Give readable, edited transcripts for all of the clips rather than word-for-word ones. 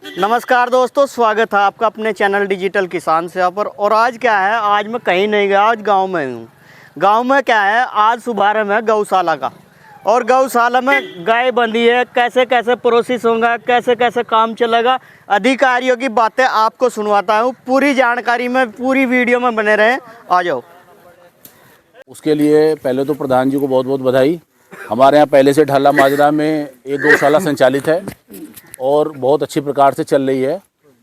नमस्कार दोस्तों, स्वागत है आपका अपने चैनल डिजिटल किसान सेवा पर। और आज क्या है, आज मैं कहीं नहीं गया, आज गांव में हूँ। गांव में क्या है, आज शुभारंभ है गौशाला का। और गौशाला में गाय बंधी है, कैसे कैसे प्रोसेस होगा, कैसे कैसे काम चलेगा, अधिकारियों की बातें आपको सुनवाता हूँ। पूरी जानकारी में, पूरी वीडियो में बने रहें। आ जाओ। उसके लिए पहले तो प्रधान जी को बहुत बहुत बधाई। हमारे यहाँ पहले से ढाला माजरा में एक गौशाला संचालित है और बहुत अच्छी प्रकार से चल रही है।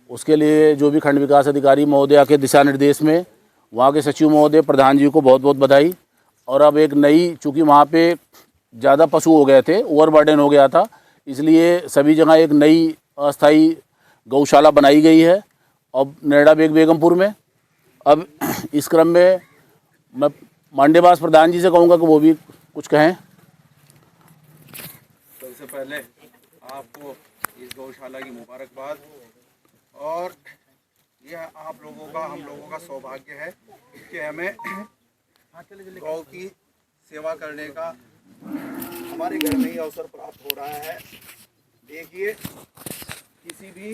उसके लिए जो भी खंड विकास अधिकारी महोदया के दिशा निर्देश में वहाँ के सचिव महोदय, प्रधान जी को बहुत बहुत बधाई। और अब एक नई, चूँकि वहाँ पे ज़्यादा पशु हो गए थे, ओवरबर्डन हो गया था, इसलिए सभी जगह एक नई अस्थायी गौशाला बनाई गई है अब नैडा बेगमपुर में। अब इस क्रम में मैं मांडेबास प्रधान जी से कहूँगा कि वो भी कुछ कहें। सबसे पहले आपको इस गौशाला की मुबारकबाद। और यह आप लोगों का, हम लोगों का सौभाग्य है कि हमें गौ की सेवा करने का हमारे घर में ही अवसर प्राप्त हो रहा है। देखिए, किसी भी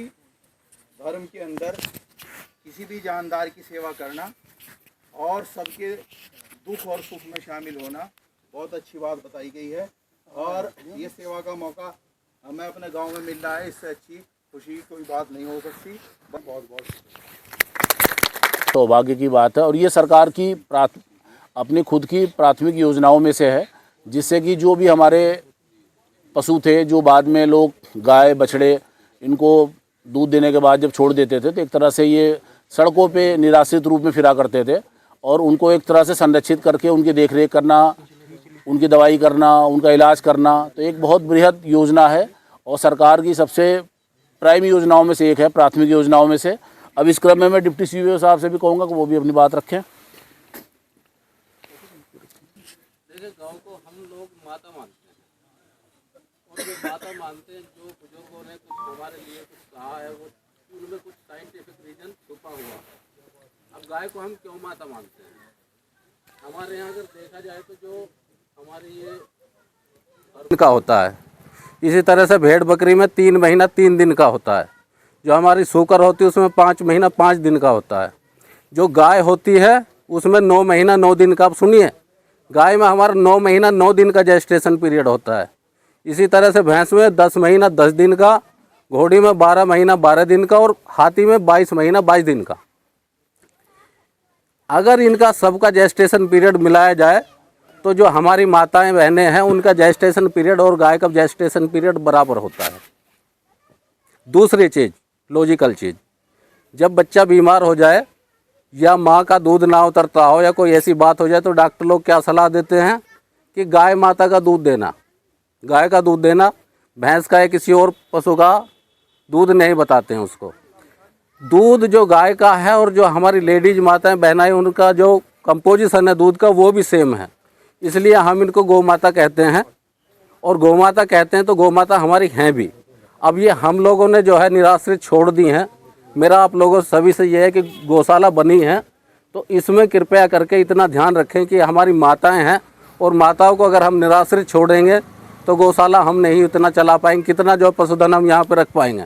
धर्म के अंदर किसी भी जानदार की सेवा करना और सबके दुख और सुख में शामिल होना बहुत अच्छी बात बताई गई है। और ये सेवा का मौका हमें अपने गांव में मिल रहा है, इससे अच्छी खुशी कोई बात नहीं हो सकती। बहुत बहुत सौभाग्य की बात है। और ये सरकार की अपनी खुद की प्राथमिक योजनाओं में से है, जिससे कि जो भी हमारे पशु थे, जो बाद में लोग गाय बछड़े इनको दूध देने के बाद जब छोड़ देते थे, तो एक तरह से ये सड़कों पे निराश्रित रूप में फिरा करते थे, और उनको एक तरह से संरक्षित करके उनकी देखरेख करना, उनकी दवाई करना, उनका इलाज करना, तो एक बहुत बृहद योजना है और सरकार की सबसे प्राइम योजनाओं में से एक है, प्राथमिक योजनाओं में से। अब इस क्रम में मैं डिप्टी सीईओ साहब से भी कहूँगा कि वो भी अपनी बात रखें। देखिए, गांव को हम लोग माता मानते हैं, और जो माता मानते हैं, जो बुजुर्गों ने कुछ हमारे लिए कुछ कहा है, वो उनमें कुछ साइंटिफिक रीजन छुपा हुआ है। अब गाय को हम क्यों माता मानते हैं? हमारे यहाँ अगर देखा जाए तो जो हमारी ये का होता है, इसी तरह से भेड़ बकरी में 3 महीना 3 दिन का होता है। जो हमारी सूकर होती है उसमें 5 महीना 5 दिन का होता है। जो गाय होती है उसमें 9 महीना 9 दिन का। आप सुनिए, गाय में हमारा 9 महीना 9 दिन का जेस्टेशन पीरियड होता है। इसी तरह से भैंस में 10 महीना 10 दिन का, घोड़ी में 12 महीना 12 दिन का, और हाथी में 22 महीना 22 दिन का। अगर इनका सबका जेस्टेशन पीरियड मिलाया जाए तो जो हमारी माताएं बहनें हैं उनका जेस्टेशन पीरियड और गाय का जेस्टेशन पीरियड बराबर होता है। दूसरी चीज़, लॉजिकल चीज़, जब बच्चा बीमार हो जाए या माँ का दूध ना उतरता हो या कोई ऐसी बात हो जाए, तो डॉक्टर लोग क्या सलाह देते हैं कि गाय माता का दूध देना, गाय का दूध देना। भैंस का या किसी और पशु का दूध नहीं बताते हैं उसको। दूध जो गाय का है और जो हमारी लेडीज माताएं बहनाएं, उनका जो कंपोजिशन है दूध का, वो भी सेम है। इसलिए हम इनको गौ माता कहते हैं। और गौ माता कहते हैं तो गौ माता हमारी हैं भी। अब ये हम लोगों ने जो है निराश्रित छोड़ दी हैं। मेरा आप लोगों सभी से ये है कि गौशाला बनी है तो इसमें कृपया करके इतना ध्यान रखें कि हमारी माताएं हैं, और माताओं को अगर हम निराश्रित छोड़ेंगे तो गौशाला हम नहीं उतना चला पाएंगे, कितना जो पशुधन हम यहाँ पर रख पाएंगे।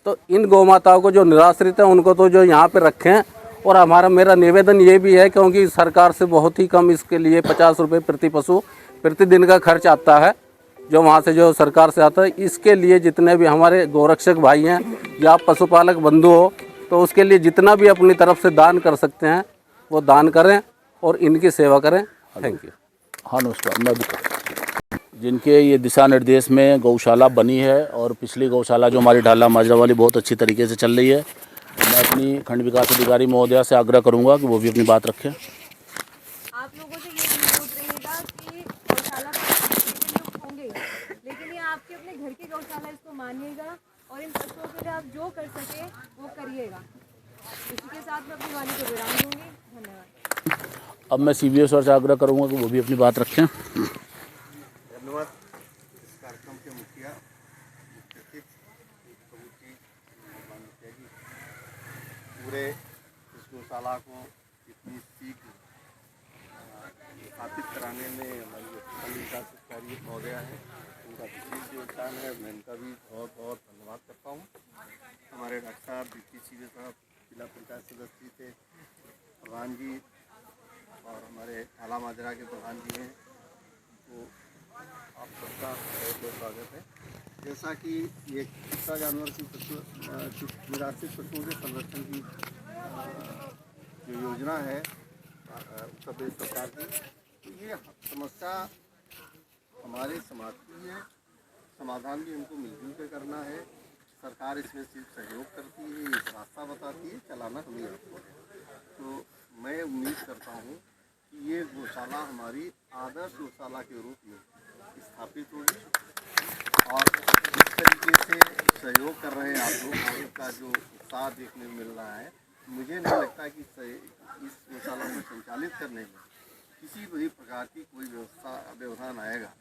तो इन गौ माताओं को जो निराश्रित हैं उनको तो जो यहाँ पे रखें। और मेरा निवेदन ये भी है, क्योंकि सरकार से बहुत ही कम इसके लिए 50 रुपये प्रति पशु प्रतिदिन का खर्च आता है, जो वहाँ से जो सरकार से आता है। इसके लिए जितने भी हमारे गौरक्षक भाई हैं या पशुपालक बंधु हो, तो उसके लिए जितना भी अपनी तरफ से दान कर सकते हैं वो दान करें और इनकी सेवा करें। Thank you. हाँ नमस्कार। मैं जिनके ये दिशा निर्देश में गौशाला बनी है, और पिछली गौशाला जो हमारी ढाला माजरा वाली बहुत अच्छी तरीके से चल रही है, मैं अपनी खंड विकास अधिकारी महोदया से आग्रह करूंगा कि वो भी अपनी बात रखें। आप लोगों से ये अनुरोध रहेगा कि गौशाला तो होंगे, लेकिन ये आपके अपने घर की गौशाला, इसको मानिएगा और इन पशुओं के लिए आप जो कर सके वो करिएगा। इसी के साथ मैं अपनी वाणी को विराम दूंगी। धन्यवाद। अब मैं सीबीओ सर से आग्रह करूंगा कि वो भी अपनी बात रखें। धन्यवाद। इस कार्यक्रम के मुखिया पूरे इस गौशाला को इतनी शीघ्र स्थापित कराने में हमारी खंड विकास अधिकारी महोदया है, उनका विशेष योगदान है। मैं इनका भी बहुत बहुत धन्यवाद करता हूँ। हमारे डॉक्टर साहब बीपी सीवे साहब जिला पंचायत सदस्य थे, प्रधान जी और हमारे थाला माजरा के प्रधान जी हैं, तो आप सबका बहुत बहुत स्वागत है। जैसा कि ये कुत्ता जानवर की निराश्रित पशुओं के संरक्षण की जो योजना है उत्तर प्रदेश सरकार की, तो ये समस्या हमारे समाज की है, समाधान भी हमको मिलजुल कर करना है। सरकार इसमें सिर्फ सहयोग करती है, एक रास्ता बताती है, चलाना हमें आपको है। तो मैं उम्मीद करता हूँ कि ये गौशाला हमारी आदर्श गौशाला के रूप में स्थापित होगी और जिस तरीके से सहयोग कर रहे हैं आप लोग, का जो उत्साह देखने को मिल रहा है, मुझे नहीं लगता कि इस गौशाला को संचालित करने में किसी भी प्रकार की कोई व्यवधान आएगा।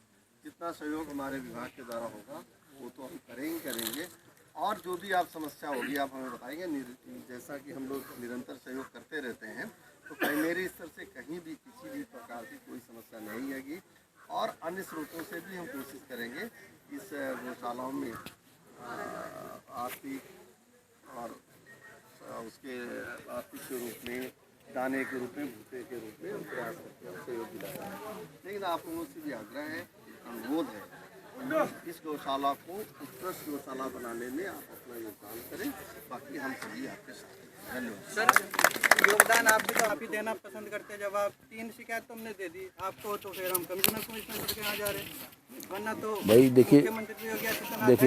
जितना सहयोग हमारे विभाग के द्वारा होगा वो तो हम करेंगे और जो भी आप समस्या होगी आप हमें बताएंगे। जैसा कि हम लोग निरंतर सहयोग करते रहते हैं, तो प्राइमरी स्तर से कहीं भी किसी भी प्रकार की कोई समस्या नहीं आएगी और अन्य स्रोतों से भी हम कोशिश करेंगे इस गौशालाओं में आर्थिक और उसके आर्थिक के रूप में, दाने के रूप में, भूसे के रूप में प्रयास करते हैं, सहयोग दिलाते हैं। लेकिन आप लोगों से भी आग्रह है, अनुरोध है, इस गौशाला को उत्कृष्ट गौशाला बनाने में आप अपना योगदान करें। बाकी हम सभी आपके साथ हैं। धन्यवाद। सर, योगदान आप भी तो आप ही देना पसंद करते हैं। जब आप 3 शिकायत तो हमने दे दी आपको, तो फिर हम कमिश्नर के यहाँ जा रहे हैं, वरना तो भाई देखिए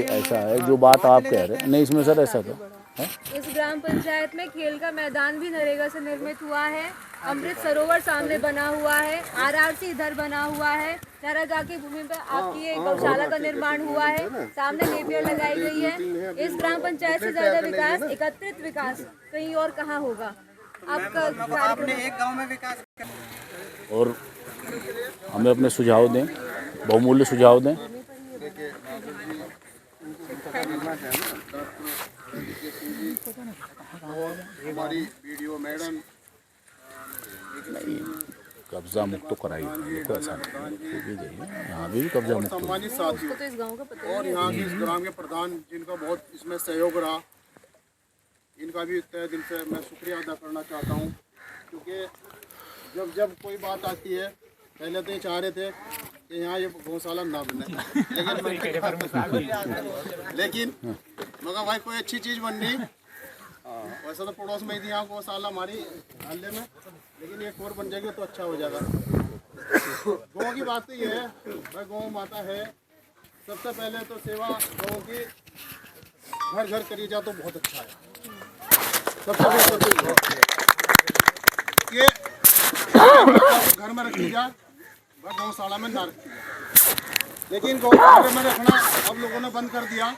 ऐसा है जो बात आप कह रहे हैं, नहीं इसमें सर ऐसा था है? इस ग्राम पंचायत में खेल का मैदान भी नरेगा से निर्मित हुआ है, अमृत सरोवर सामने बना हुआ है, आरआरसी इधर बना हुआ है, नरेगा की भूमि पर आपकी एक गौशाला का निर्माण हुआ है, सामने नेपियर लगाई गई है। इस ग्राम पंचायत से ज्यादा विकास, एकत्रित विकास कहीं और कहाँ होगा? आपका आपने एक गांव में विकास किया। और हमें अपने सुझाव दें, बहुमूल्य सुझाव दें। हमारी वीडियो मैडम कब्जा मुक्त तो कराइए, देखो ऐसा नहीं, यहाँ भी कब्जा मुक्त सम्मानित साथियों तो इस गांव का पता और यहाँ के इस ग्राम के प्रधान जिनका बहुत इसमें सहयोग रहा, इनका भी तहे दिल से मैं शुक्रिया अदा करना चाहता हूँ। क्योंकि जब कोई बात आती है, पहले तो ये चाह रहे थे कि यहाँ ये गौशाला ना बने, लेकिन मगर भाई कोई अच्छी चीज़ बन रही, वैसा तो पड़ोस में ही थी यहाँ गौशाला हमारी हल्ले में, लेकिन एक और बन जाएगी तो अच्छा हो जाएगा। गौ की बात तो ये है भाई, गौ माता है, सबसे पहले तो सेवा गौ की घर घर करी जाए तो बहुत अच्छा है। सबसे बेहतर ये घर में रखी जाए, गौशाला में ना रखी जाए, लेकिन गौशाला में रखना अब लोगों ने बंद कर दिया।